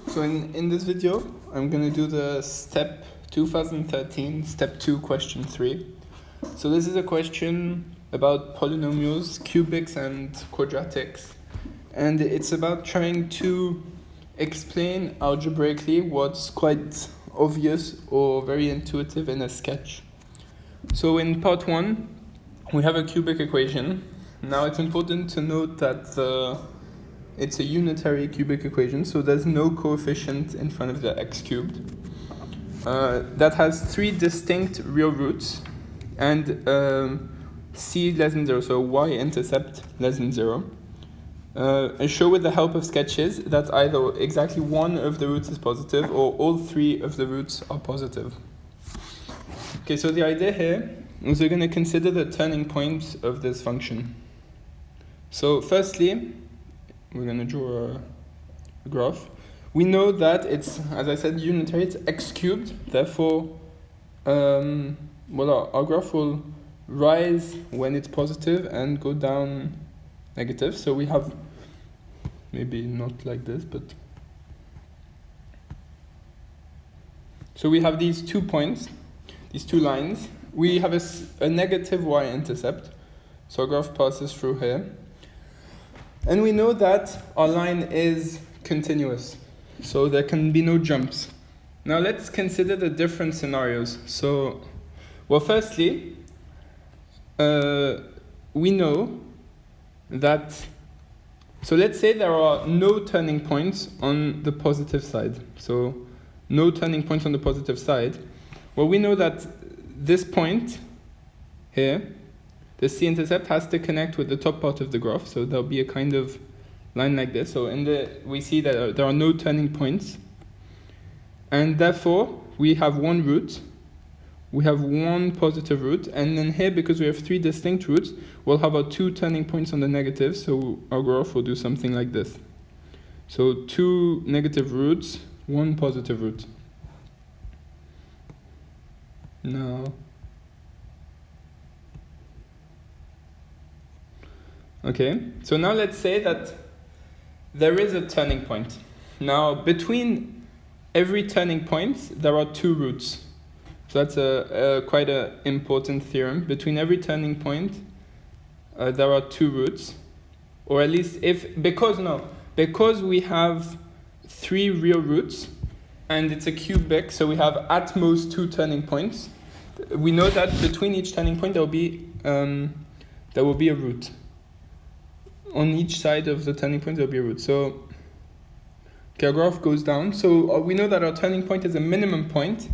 So in this video, I'm going to do the step 2013, step 2, question 3. So this is a question about polynomials, cubics, and quadratics. And it's about trying to explain algebraically what's quite obvious or very intuitive in a sketch. So in part 1, we have a cubic equation. Now it's important to note that it's a unitary cubic equation, so there's no coefficient in front of the x cubed. That has 3 distinct real roots and c less than 0, so y-intercept less than 0. And show with the help of sketches that either exactly one of the roots is positive or all 3 of the roots are positive. Okay, so the idea here is we're going to consider the turning points of this function. So firstly, we're going to draw a graph. We know that it's, as I said, unitary, it's x cubed. Therefore, our graph will rise when it's positive and go down negative. So we have, maybe not like this, but... So we have these 2 points, these 2 lines. We have a negative y-intercept. So our graph passes through here. And we know that our line is continuous, so there can be no jumps. Now let's consider the different scenarios. So, well, firstly, we know that, so let's say there are no turning points on the positive side. So, no turning points on the positive side. Well, we know that this point here, the c-intercept has to connect with the top part of the graph, so there'll be a kind of line like this. So we see that there are no turning points, and therefore we have one root, we have one positive root, and then here, because we have 3 distinct roots, we'll have our 2 turning points on the negative, so our graph will do something like this. So 2 negative roots, 1 positive root. Now, okay, so now let's say that there is a turning point. Now, between every turning point, there are 2 roots. So that's quite an important theorem. Between every turning point, there are 2 roots. Or at least because we have 3 real roots, and it's a cubic, so we have at most 2 turning points. We know that between each turning point, there will be a root. On each side of the turning point, there will be a root. So, okay, our graph goes down. So we know that our turning point is a minimum point,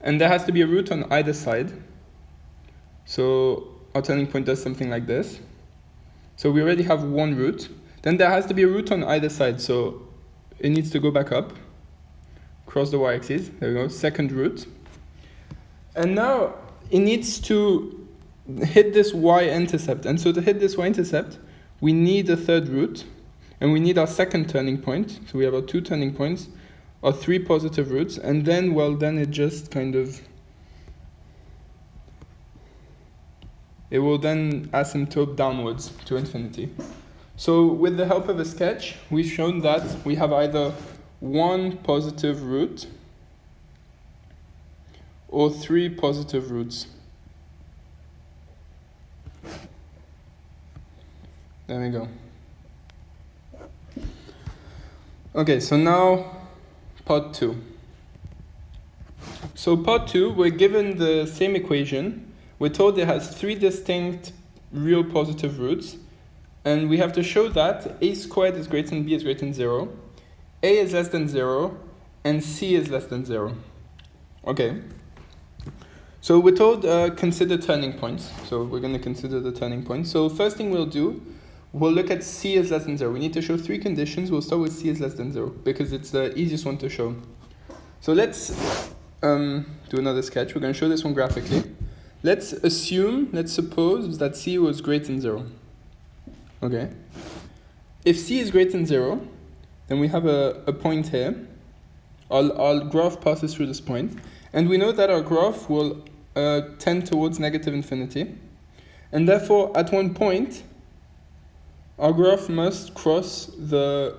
and there has to be a root on either side. So our turning point does something like this. So we already have 1 root. Then there has to be a root on either side. So it needs to go back up, cross the y-axis. There we go, second root. And now it needs to hit this y-intercept. And so to hit this y-intercept, we need a 3rd root, and we need our 2nd turning point. So we have our 2 turning points, our 3 positive roots, and then, then it just kind of, it will then asymptote downwards to infinity. So with the help of a sketch, we've shown that we have either 1 positive root or 3 positive roots. There we go. Okay, so now part 2. So part 2, we're given the same equation. We're told it has 3 distinct real positive roots, and we have to show that a squared is greater than b is greater than 0, a is less than 0, and c is less than 0. Okay. So we're told consider turning points. So we're going to consider the turning points. So first thing we'll do, we'll look at c is less than 0. We need to show 3 conditions. We'll start with c is less than 0 because it's the easiest one to show. So let's do another sketch. We're going to show this one graphically. Let's suppose that c was greater than 0. Okay. If c is greater than 0, then we have a point here. Our graph passes through this point. And we know that our graph will tend towards negative infinity. And therefore, at one point, our graph must cross the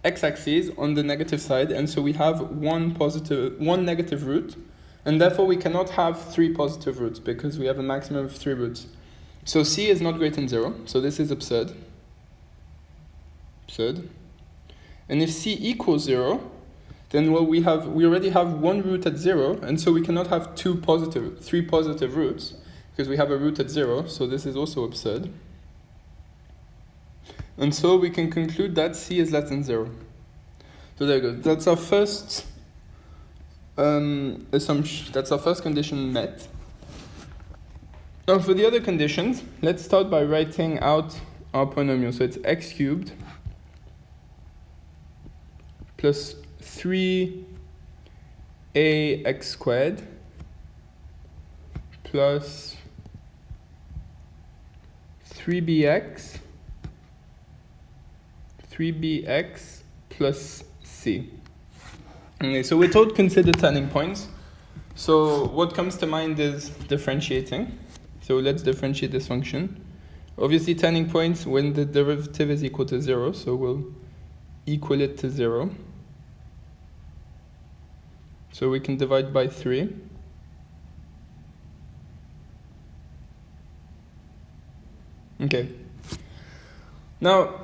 x-axis on the negative side, and so we have one negative root, and therefore we cannot have 3 positive roots because we have a maximum of 3 roots. So c is not greater than 0, so this is absurd. And if c equals 0, then well, we already have 1 root at 0, and so we cannot have 3 positive roots because we have a root at 0, so this is also absurd. And so we can conclude that c is less than 0. So there you go. That's our first assumption. That's our first condition met. Now for the other conditions, let's start by writing out our polynomial. So it's x cubed plus 3ax squared plus 3bx plus c. Okay, so we're told consider turning points. So what comes to mind is differentiating. So let's differentiate this function. Obviously turning points when the derivative is equal to 0, so we'll equal it to 0. So we can divide by 3. Okay. Now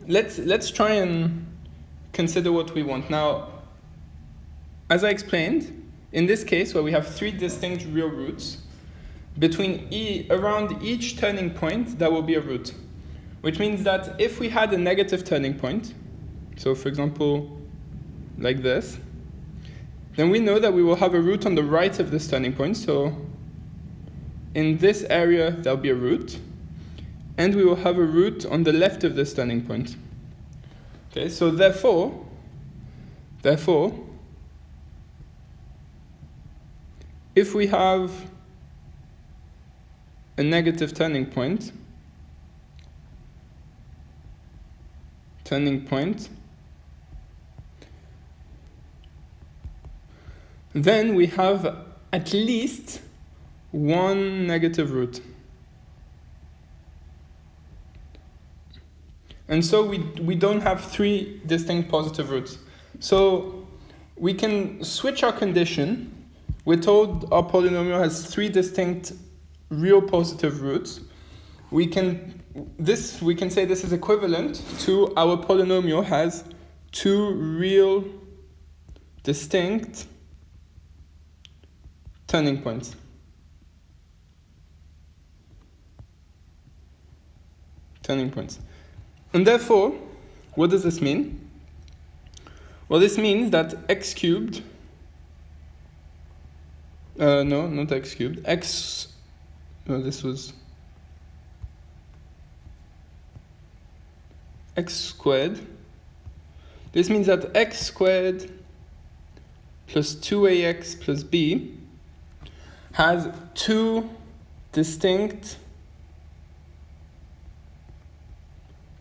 let's try and consider what we want. Now, as I explained, in this case where we have 3 distinct real roots, around each turning point there will be a root, which means that if we had a negative turning point, so for example like this, then we know that we will have a root on the right of this turning point. So in this area there'll be a root, and we will have a root on the left of this turning point. Okay, so therefore, if we have a negative turning point, then we have at least 1 negative root. And so we don't have 3 distinct positive roots. So we can switch our condition. We're told our polynomial has 3 distinct real positive roots. We can say this is equivalent to our polynomial has 2 real distinct turning points. And therefore, what does this mean? Well, this means that x cubed, no, not x cubed, this was x squared. This means that x squared plus 2ax plus b has 2 distinct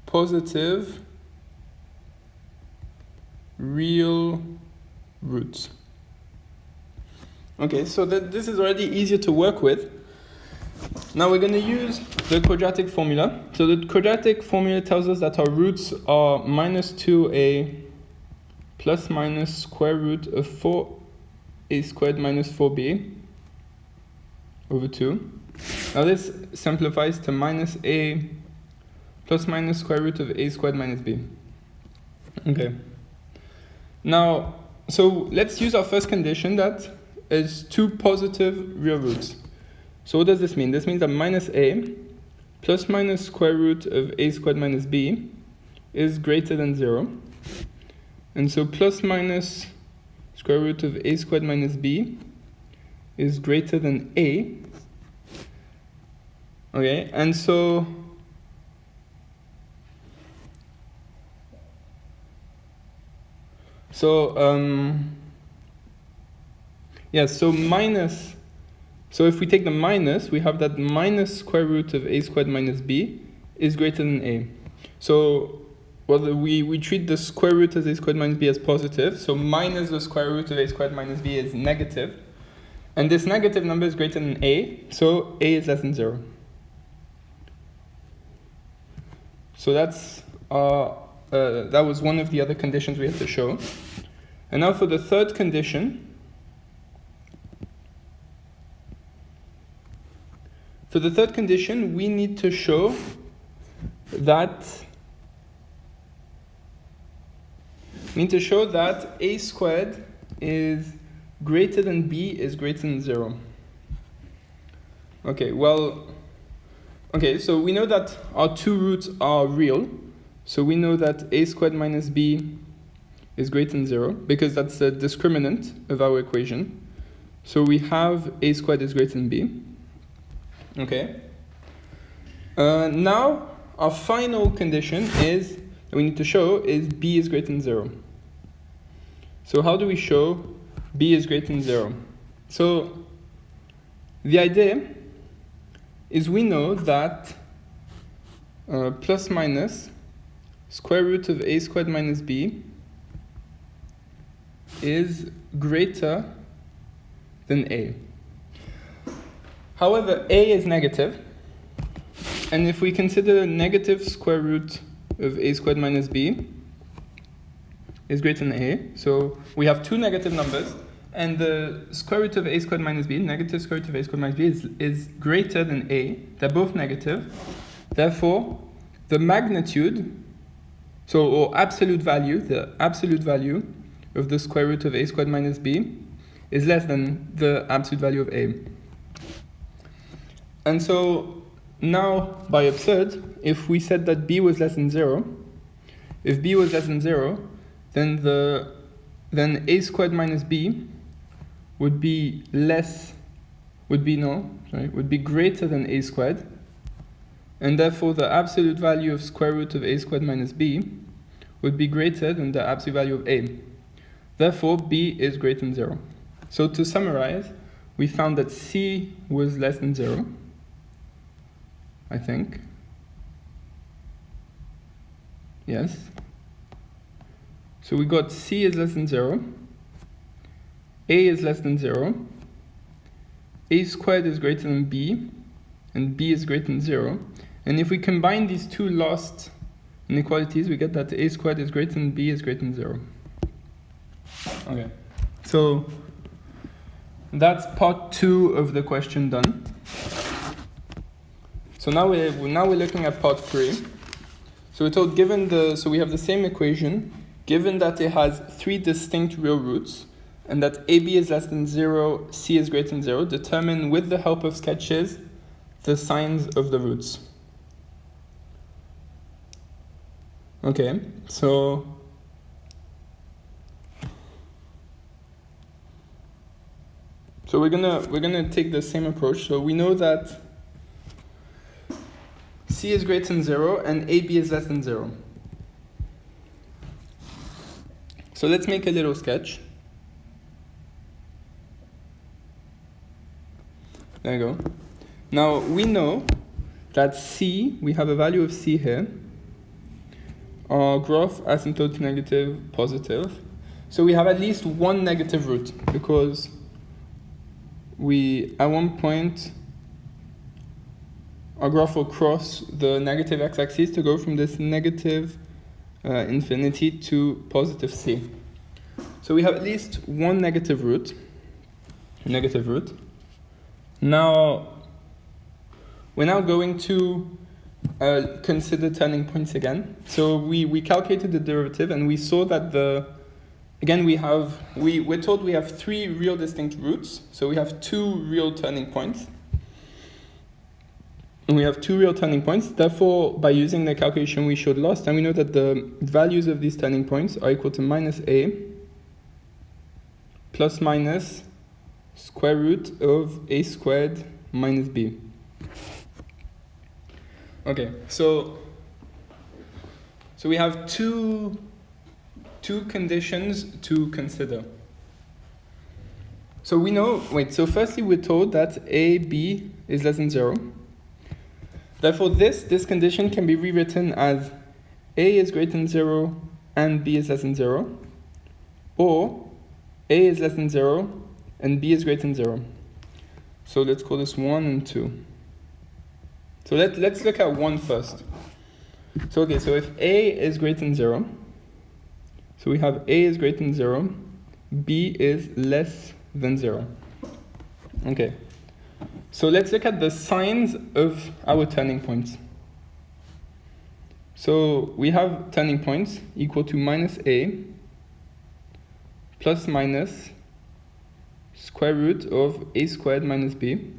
positive real roots. Okay, so this is already easier to work with. Now we're going to use the quadratic formula. So the quadratic formula tells us that our roots are minus 2a plus minus square root of 4a squared minus 4b over 2. Now this simplifies to minus a plus minus square root of a squared minus b. Okay. Now, so let's use our first condition, that is 2 positive real roots. So what does this mean? This means that minus a plus minus square root of a squared minus b is greater than 0. And so plus minus square root of a squared minus b is greater than a. Okay, and so so if we take the minus, we have that minus square root of a squared minus b is greater than a. So we treat the square root of a squared minus b as positive, so minus the square root of a squared minus b is negative. And this negative number is greater than a, so a is less than 0. So that's our that was one of the other conditions we had to show. And now for the third condition, we need to show that a squared is greater than b is greater than 0. Okay, so we know that our two roots are real. So we know that a squared minus b is greater than 0, because that's the discriminant of our equation. So we have a squared is greater than b. Okay. Now, our final condition is that we need to show is b is greater than 0. So how do we show b is greater than 0? So the idea is we know that plus minus square root of a squared minus b is greater than a. However, a is negative, and if we consider negative square root of a squared minus b is greater than a, so we have two negative numbers, and the square root of a squared minus b, negative square root of a squared minus b, is greater than a. They're both negative. Therefore, the magnitude, or absolute value, the absolute value of the square root of a squared minus b is less than the absolute value of a. And so now, by absurd, if we said that b was less than 0, if b was less than 0, then a squared minus b would be greater than a squared, and therefore the absolute value of square root of a squared minus b would be greater than the absolute value of a. Therefore, b is greater than 0. So to summarize, we found that c was less than 0, I think. Yes. So we got c is less than 0, a is less than 0, a squared is greater than b, and b is greater than 0. And if we combine these two last inequalities, we get that a squared is greater than b is greater than 0. Okay, so that's part 2 of the question done. So now we're looking at part 3. So we're told so we have the same equation, given that it has 3 distinct real roots, and that AB is less than 0, C is greater than 0, determine with the help of sketches the signs of the roots. Okay, so we're gonna take the same approach. So we know that C is greater than 0 and AB is less than 0. So let's make a little sketch. There you go. Now we know that C, we have a value of C here. Our graph asymptote negative, positive. So we have at least one negative root, because at one point our graph will cross the negative x-axis to go from this negative infinity to positive C. So we have at least one negative root. Now, we're now going to consider turning points again. So we calculated the derivative, and we saw that we're told we have 3 real distinct roots. So we have 2 real turning points. And we have 2 real turning points. Therefore, by using the calculation we showed last time, we know that the values of these turning points are equal to minus a plus minus square root of a squared minus b. Okay, so we have two conditions to consider. So we know, so firstly we're told that a, b is less than 0. Therefore this condition can be rewritten as a is greater than 0 and b is less than 0, or a is less than 0 and b is greater than 0. So let's call this 1 and 2. So let's look at 1 first. So okay, so if A is greater than 0, so we have A is greater than 0, B is less than 0. Okay. So let's look at the signs of our turning points. So we have turning points equal to minus A plus minus square root of A squared minus B.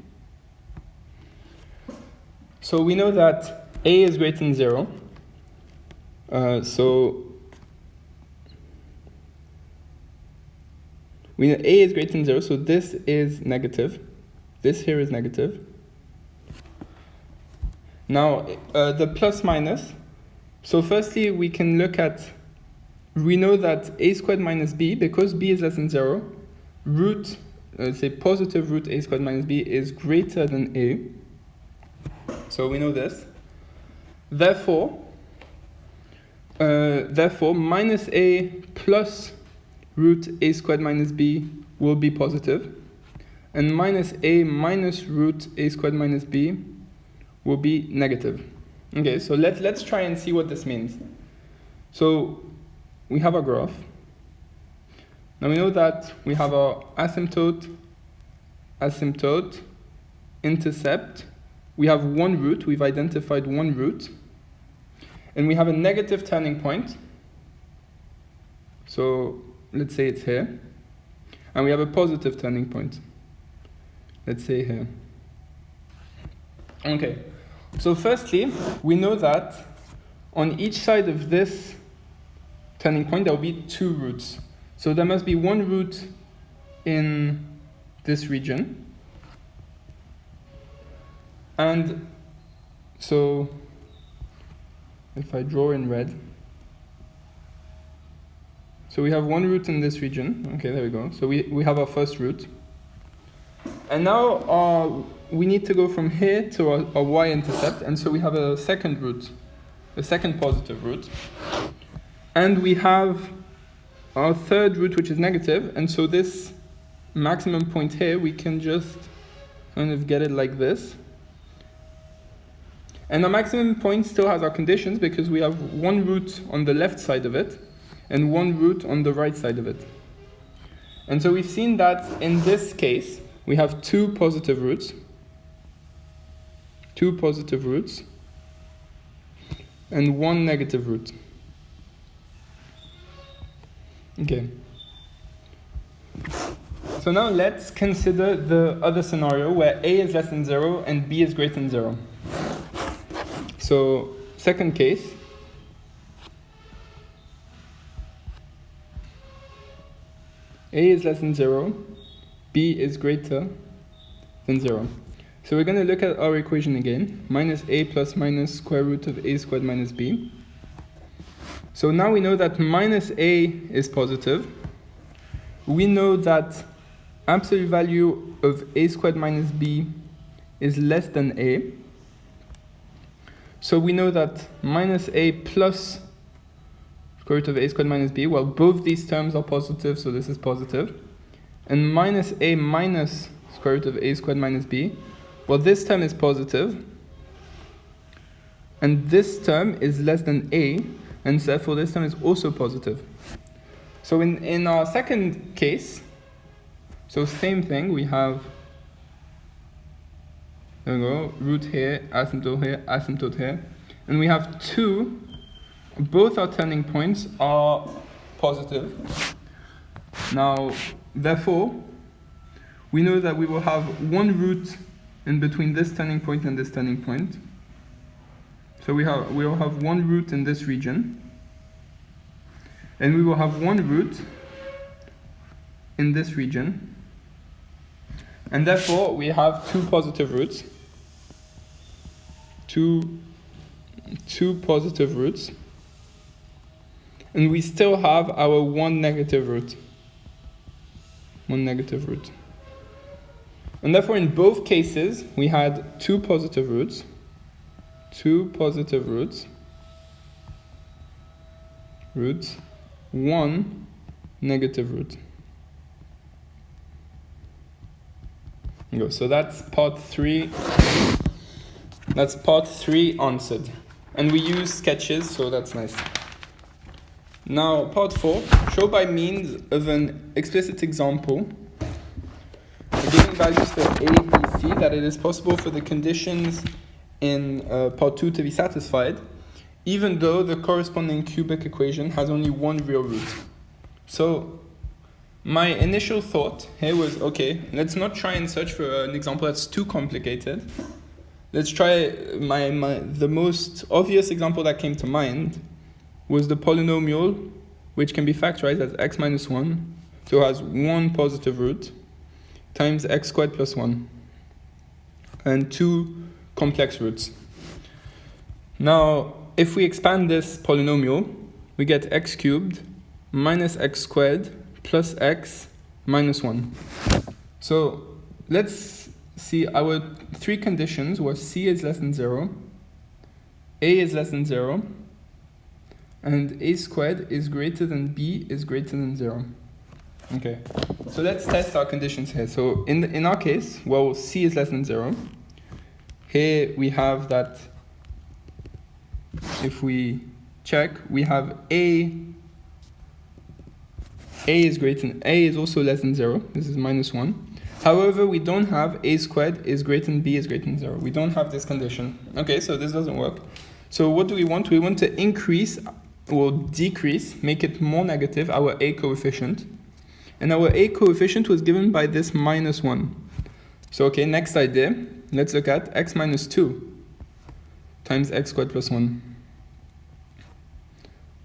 So we know that A is greater than 0. So we know A is greater than 0, so this is negative. This here is negative. Now, the plus minus. So firstly, we can look at, we know that A squared minus B, because B is less than 0, root, let's say positive root A squared minus B is greater than A. So we know this. Therefore, minus A plus root A squared minus B will be positive, and minus A minus root A squared minus B will be negative. Okay, so let's try and see what this means. So we have a graph. Now we know that we have our asymptote, intercept. We have one root, we've identified one root. And we have a negative turning point. So let's say it's here. And we have a positive turning point. Let's say here. Okay. So firstly, we know that on each side of this turning point, there will be two roots. So there must be one root in this region. And so if I draw in red, so we have one root in this region. Okay, there we go. So we have our first root. And now we need to go from here to our y-intercept, and so we have a second root, a second positive root. And we have our third root, which is negative, and so this maximum point here, we can just kind of get it like this. And our maximum point still has our conditions because we have one root on the left side of it and one root on the right side of it. And so we've seen that in this case, we have two positive roots, and one negative root. Okay. So now let's consider the other scenario where A is less than 0 and B is greater than 0. So, second case, A is less than 0, B is greater than 0. So we're going to look at our equation again, minus A plus minus square root of A squared minus B. So now we know that minus A is positive. We know that absolute value of A squared minus B is less than A. So we know that minus A plus square root of A squared minus B, well, both these terms are positive, so this is positive. And minus A minus square root of A squared minus B, well, this term is positive. And this term is less than A, and therefore this term is also positive. So in our second case, so same thing, we have, there we go, root here, asymptote here. And we have two, both our turning points are positive. Now, therefore, we know that we will have one root in between this turning point and this turning point. So we will have one root in this region. And we will have one root in this region. And therefore, we have two positive roots. Two positive roots. And we still have our one negative root. And therefore, in both cases, we had two positive roots. One negative root. So that's part 3. That's part 3 answered. And we use sketches, so that's nice. Now, part 4, show by means of an explicit example, given values for A, B, C, that it is possible for the conditions in part 2 to be satisfied, even though the corresponding cubic equation has only one real root. So, my initial thought here was, okay, let's not try and search for an example that's too complicated. Let's try the most obvious example that came to mind was the polynomial, which can be factorized as x minus 1, so it has one positive root, times x squared plus 1, and two complex roots. Now, if we expand this polynomial, we get x cubed minus x squared plus x minus 1. So let's see, our three conditions were c is less than 0, a is less than 0, and a squared is greater than b is greater than 0. Okay, so let's test our conditions here. So in our case, well, c is less than 0. Here we have that, if we check, we have a is greater than, a is also less than 0. This is minus 1. However, we don't have a squared is greater than b is greater than 0. We don't have this condition. Okay, so this doesn't work. So what do we want? We want to increase or decrease, make it more negative, our a coefficient. And our a coefficient was given by this minus 1. So okay, next idea, let's look at x minus 2 times x squared plus 1.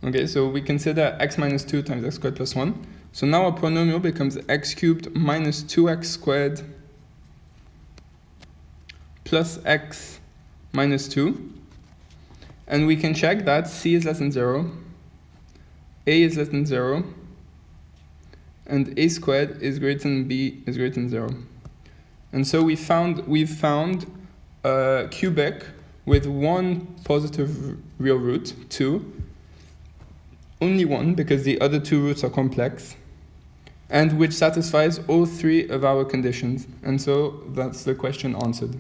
Okay, so we consider x minus 2 times x squared plus 1. So now our polynomial becomes x cubed minus 2x squared plus x minus 2. And we can check that c is less than 0, a is less than 0, and a squared is greater than b is greater than 0. And so we've found a cubic with one positive real root, 2, only one because the other two roots are complex, and which satisfies all three of our conditions. And so that's the question answered.